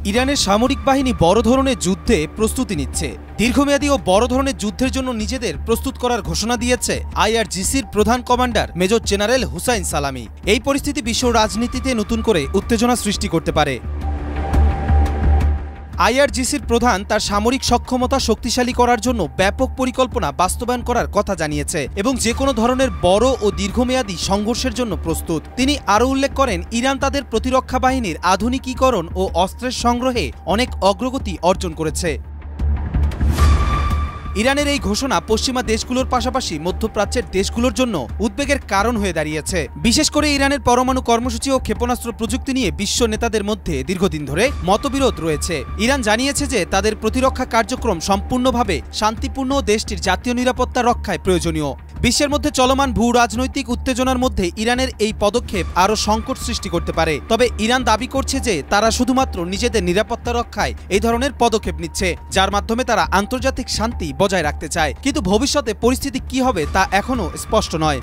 ইরানের সামরিক বাহিনী বড় ধরনের যুদ্ধে প্রস্তুতি নিচ্ছে। দীর্ঘমেয়াদী ও বড় ধরনের যুদ্ধের জন্য নিজেদের প্রস্তুত করার ঘোষণা দিয়েছে আইআরজিসির প্রধান কমান্ডার মেজর জেনারেল হুসাইন সালামি। এই পরিস্থিতি বিশ্ব রাজনীতিতে নতুন করে উত্তেজনা সৃষ্টি করতে পারে। আইআরজিসির প্রধান তার সামরিক সক্ষমতা শক্তিশালী করার জন্য ব্যাপক পরিকল্পনা বাস্তবায়ন করার কথা জানিয়েছে এবং যে কোনো ধরনের বড় ও দীর্ঘমেয়াদী সংঘর্ষের জন্য প্রস্তুত। তিনি আরও উল্লেখ করেন, ইরান তাদের প্রতিরক্ষা বাহিনীর আধুনিকীকরণ ও অস্ত্রের সংগ্রহে অনেক অগ্রগতি অর্জন করেছে। ইরানের এই ঘোষণা পশ্চিমা দেশগুলোর পাশাপাশি মধ্যপ্রাচ্যের দেশগুলোর জন্য উদ্বেগের কারণ হয়ে দাঁড়িয়েছে। বিশেষ করে ইরানের পরমাণু কর্মসূচি ও ক্ষেপণাস্ত্র প্রযুক্তি নিয়ে বিশ্ব নেতাদের মধ্যে দীর্ঘদিন ধরে মতবিরোধ রয়েছে। ইরান জানিয়েছে যে তাদের প্রতিরক্ষা কার্যক্রম সম্পূর্ণভাবে শান্তিপূর্ণ ও দেশটির জাতীয় নিরাপত্তা রক্ষায় প্রয়োজনীয়। বিশ্বের মধ্যে চলমান ভূ রাজনৈতিক উত্তেজনার মধ্যে ইরানের এই পদক্ষেপ আরও সংকট সৃষ্টি করতে পারে। তবে ইরান দাবি করছে যে তারা শুধুমাত্র নিজেদের নিরাপত্তা রক্ষায় এই ধরনের পদক্ষেপ নিচ্ছে, যার মাধ্যমে তারা আন্তর্জাতিক শান্তি বজায় রাখতে চায়। কিন্তু ভবিষ্যতে পরিস্থিতি কি হবে তা এখনও স্পষ্ট নয়।